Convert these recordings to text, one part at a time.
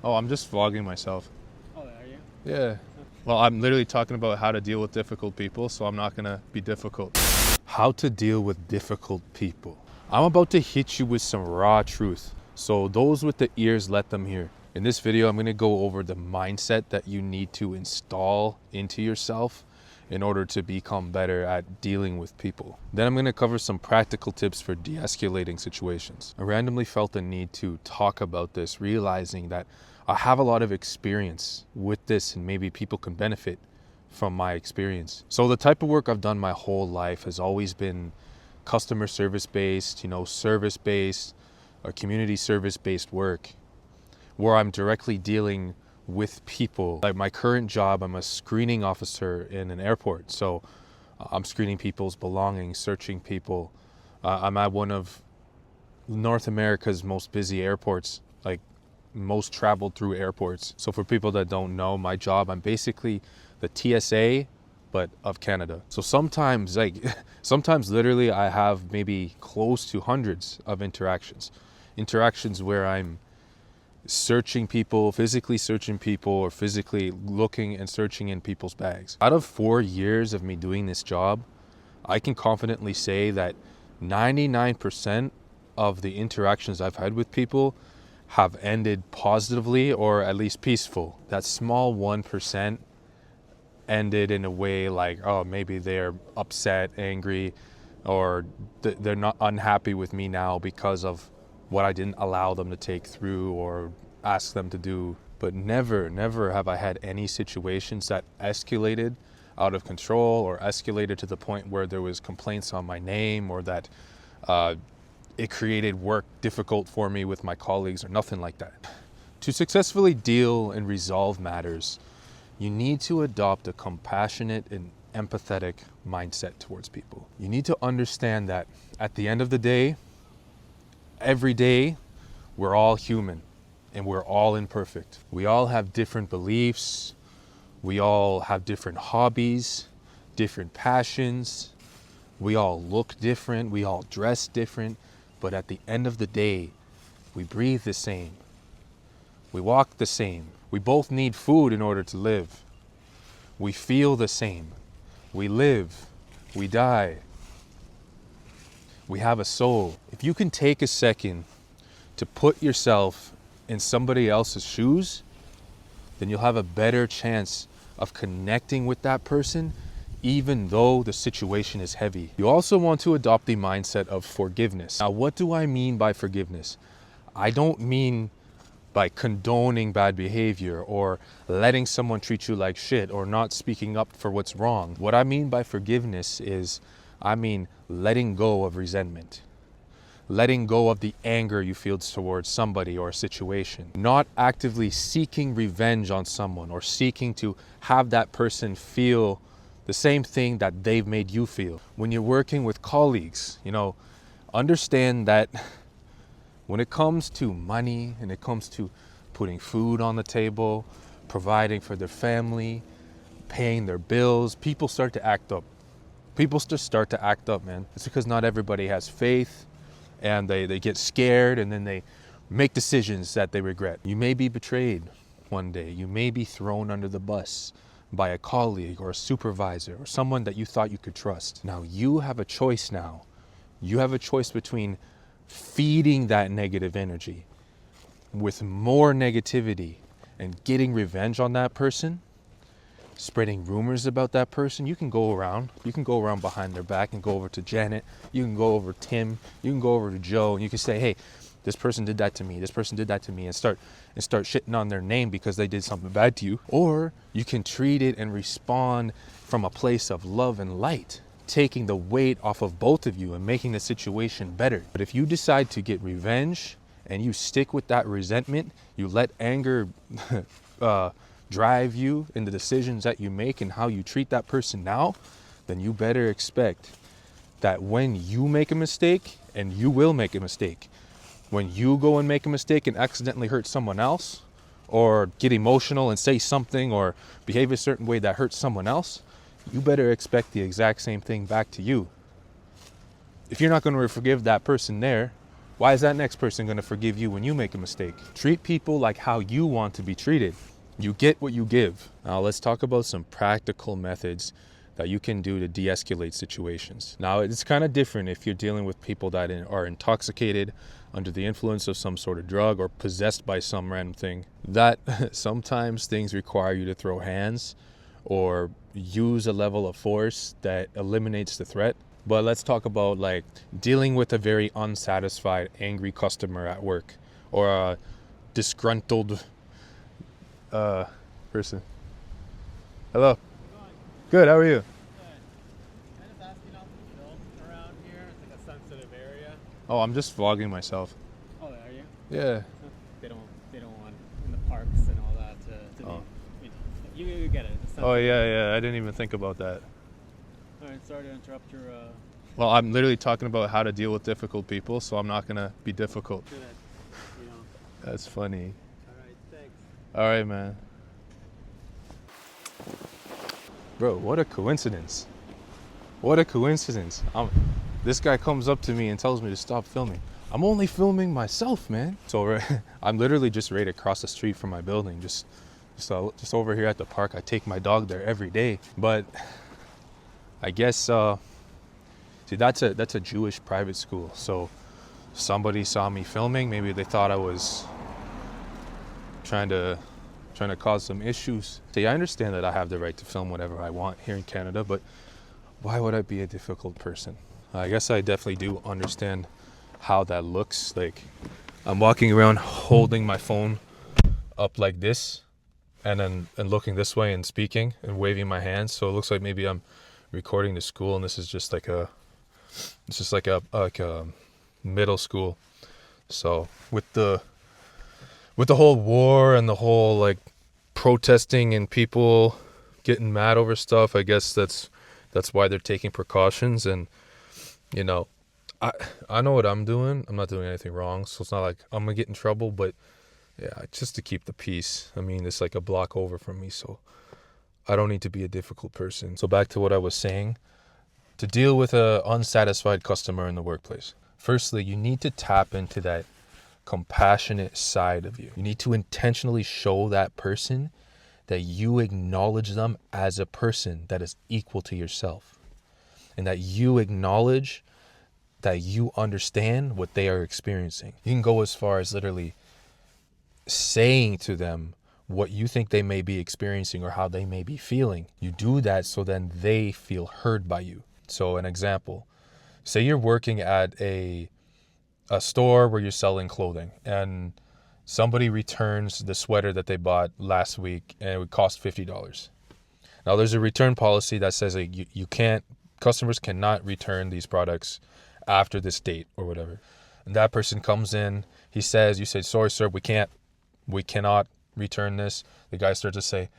Oh, I'm just vlogging myself. Oh, are you? Yeah. Well, I'm literally talking about how to deal with difficult people, so I'm not gonna be difficult. How to deal with difficult people. I'm about to hit you with some raw truth. So those with the ears, let them hear. In this video, I'm gonna go over the mindset that you need to install into yourself in order to become better at dealing with people. Then I'm gonna cover some practical tips for de-escalating situations. I randomly felt the need to talk about this, realizing that I have a lot of experience with this and maybe people can benefit from my experience. So the type of work I've done my whole life has always been customer service based, service based or community service based work where I'm directly dealing with people. Like my current job, I'm a screening officer in an airport. So I'm screening people's belongings, searching people. I'm at one of North America's most busy airports, like most traveled through airports. So for people that don't know my job, I'm basically the TSA, but of Canada. So sometimes sometimes literally I have maybe close to hundreds of interactions where I'm searching people, physically searching people, or physically looking and searching in people's bags. Out of 4 years of me doing this job, I can confidently say that 99% of the interactions I've had with people have ended positively or at least peaceful. That small 1% ended in a way like, oh, maybe they're upset, angry, or they're not unhappy with me now because of what I didn't allow them to take through or ask them to do. But never have I had any situations that escalated out of control or escalated to the point where there was complaints on my name or that it created work difficult for me with my colleagues or nothing like that. To successfully deal and resolve matters, you need to adopt a compassionate and empathetic mindset towards people. You need to understand that at the end of the day, every day, we're all human and we're all imperfect. We all have different beliefs. We all have different hobbies, different passions. We all look different. We all dress different. But at the end of the day, we breathe the same. We walk the same. We both need food in order to live. We feel the same. We live. We die. We have a soul. If you can take a second to put yourself in somebody else's shoes, then you'll have a better chance of connecting with that person, even though the situation is heavy. You also want to adopt the mindset of forgiveness. Now, what do I mean by forgiveness? I don't mean by condoning bad behavior or letting someone treat you like shit or not speaking up for what's wrong. What I mean by forgiveness is, letting go of resentment, letting go of the anger you feel towards somebody or a situation, not actively seeking revenge on someone or seeking to have that person feel the same thing that they've made you feel. When you're working with colleagues, understand that when it comes to money and it comes to putting food on the table, providing for their family, paying their bills, people start to act up. People just start to act up, man. It's because not everybody has faith and they get scared and then they make decisions that they regret. You may be betrayed one day. You may be thrown under the bus by a colleague or a supervisor or someone that you thought you could trust. Now you have a choice now. You have a choice between feeding that negative energy with more negativity and getting revenge on that person, spreading rumors about that person. You can go around behind their back and go over to Janet. You can go over Tim. You can go over to Joe and you can say, hey, this person did that to me. This person did that to me, and start shitting on their name because they did something bad to you. Or you can treat it and respond from a place of love and light, taking the weight off of both of you and making the situation better. But if you decide to get revenge and you stick with that resentment, you let anger drive you in the decisions that you make and how you treat that person now, then you better expect that when you make a mistake, and you will make a mistake, when you go and make a mistake and accidentally hurt someone else, or get emotional and say something or behave a certain way that hurts someone else, you better expect the exact same thing back to you. If you're not going to forgive that person there, Why is that next person going to forgive you when you make a mistake? Treat people like how you want to be treated. You get what you give. Now let's talk about some practical methods that you can do to de-escalate situations. Now it's kind of different if you're dealing with people that are intoxicated, under the influence of some sort of drug, or possessed by some random thing. That sometimes things require you to throw hands or use a level of force that eliminates the threat. But let's talk about like dealing with a very unsatisfied, angry customer at work, or a disgruntled person. Hello. Good, how are you? Good. Can I just ask you not to film around here? It's like a sensitive area. Oh, I'm just vlogging myself. Oh, are you? Yeah. They don't want in the parks and all that to be, you get it. Oh yeah, I didn't even think about that. All right, sorry to interrupt your Well, I'm literally talking about how to deal with difficult people, so I'm not gonna be difficult. good, you know. That's funny. All right, thanks. All right, man. Bro, what a coincidence. What a coincidence. This guy comes up to me and tells me to stop filming. I'm only filming myself, man. So I'm literally just right across the street from my building, just over here at the park. I take my dog there every day. But I guess, see, that's a Jewish private school. So somebody saw me filming. Maybe they thought I was trying to cause some issues. See, I understand that I have the right to film whatever I want here in Canada, but why would I be a difficult person? I guess I definitely do understand how that looks. Like, I'm walking around holding my phone up like this, and looking this way and speaking and waving my hands. So it looks like maybe I'm recording the school, and this is just like a middle school. So with the whole war and the whole like protesting and people getting mad over stuff, I guess that's why they're taking precautions. And you know, I know what I'm doing. I'm not doing anything wrong, so it's not like I'm gonna get in trouble. But yeah, just to keep the peace. I mean, it's like a block over from me, so I don't need to be a difficult person. So back to what I was saying. To deal with a unsatisfied customer in the workplace, firstly, you need to tap into that compassionate side of you. You need to intentionally show that person that you acknowledge them as a person that is equal to yourself, and that you acknowledge that you understand what they are experiencing. You can go as far as literally saying to them what you think they may be experiencing or how they may be feeling. You do that so then they feel heard by you. So an example, say you're working at a store where you're selling clothing, and somebody returns the sweater that they bought last week and it would cost $50. Now there's a return policy that says like customers cannot return these products after this date or whatever. And that person comes in, you say, sorry sir, we cannot return this. The guy starts to say,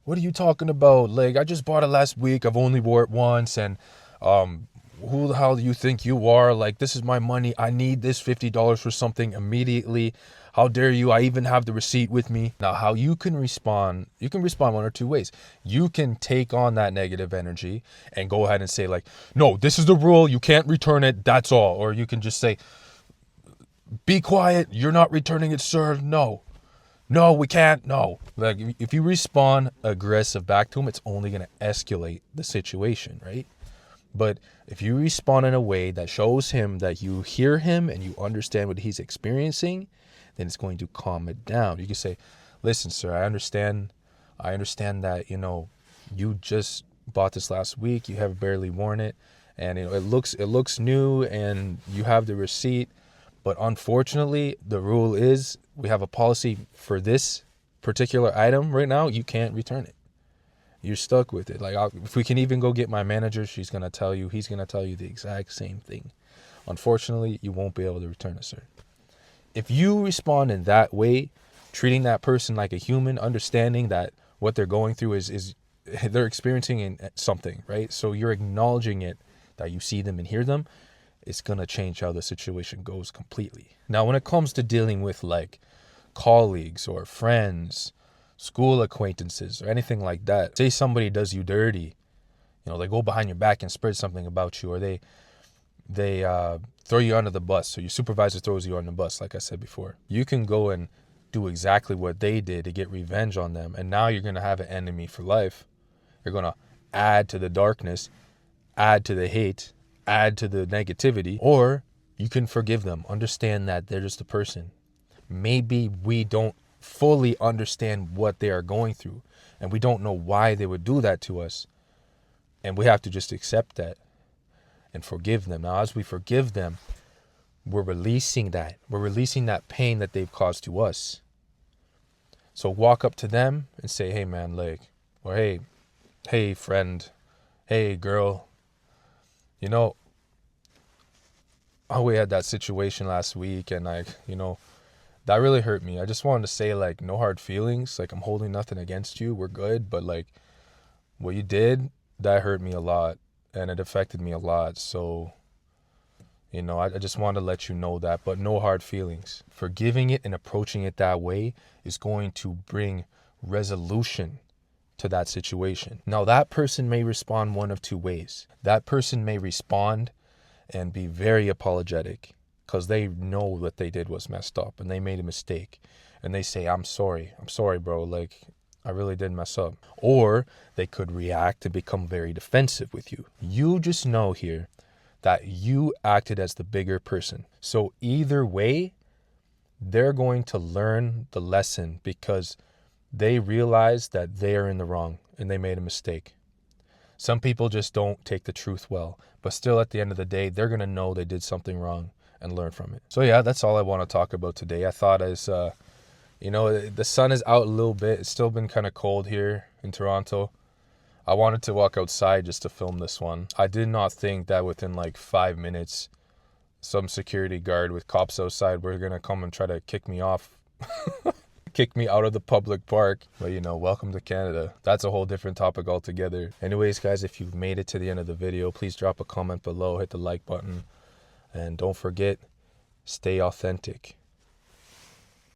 what are you talking about? Like, I just bought it last week. I've only wore it once. And who the hell do you think you are? Like, this is my money. I need this $50 for something immediately. How dare you? I even have the receipt with me. Now, how you can respond one or two ways. You can take on that negative energy and go ahead and say like, no, this is the rule. You can't return it. That's all. Or you can just say, be quiet. You're not returning it, sir. No, we can't. No. Like, if you respond aggressive back to him, it's only going to escalate the situation, right? But if you respond in a way that shows him that you hear him and you understand what he's experiencing, then it's going to calm it down. You can say, listen, sir, I understand that, you just bought this last week. You have barely worn it. And it looks new and you have the receipt. But unfortunately, the rule is we have a policy for this particular item right now. You can't return it. You're stuck with it. Like, if we can even go get my manager, he's going to tell you the exact same thing. Unfortunately, you won't be able to return it, sir. If you respond in that way, treating that person like a human, understanding that what they're going through is they're experiencing something, right? So you're acknowledging it, that you see them and hear them, it's going to change how the situation goes completely. Now, when it comes to dealing with like colleagues or friends, school acquaintances, or anything like that, say somebody does you dirty, they go behind your back and spread something about you, or they throw you under the bus. So your supervisor throws you on the bus, like I said before. You can go and do exactly what they did to get revenge on them. And now you're going to have an enemy for life. You're going to add to the darkness, add to the hate, add to the negativity. Or you can forgive them. Understand that they're just a person. Maybe we don't fully understand what they are going through. And we don't know why they would do that to us. And we have to just accept that and forgive them. Now, as we forgive them, we're releasing that. We're releasing that pain that they've caused to us. So walk up to them and say, hey, man, like, or hey, friend, hey, girl, you know, we had that situation last week and like, you know, that really hurt me. I just wanted to say, like, no hard feelings. Like, I'm holding nothing against you. We're good. But like, what you did, that hurt me a lot and it affected me a lot. So, you know, I just wanted to let you know that, but no hard feelings. Forgiving it and approaching it that way is going to bring resolution to that situation. Now, that person may respond one of two ways. That person may respond and be very apologetic because they know what they did was messed up and they made a mistake. And they say, I'm sorry, bro. Like, I really did mess up. Or they could react and become very defensive with you. You just know here that you acted as the bigger person. So either way, they're going to learn the lesson because they realize that they are in the wrong and they made a mistake. Some people just don't take the truth well, but still at the end of the day, they're going to know they did something wrong and learn from it. So yeah, that's all I want to talk about today. I thought you know, the sun is out a little bit. It's still been kind of cold here in Toronto. I wanted to walk outside just to film this one. I did not think that within like 5 minutes, some security guard with cops outside were going to come and try to kick me off, kick me out of the public park. But you know, welcome to Canada. That's a whole different topic altogether. Anyways, guys, if you've made it to the end of the video, please drop a comment below, hit the like button, and don't forget, stay authentic.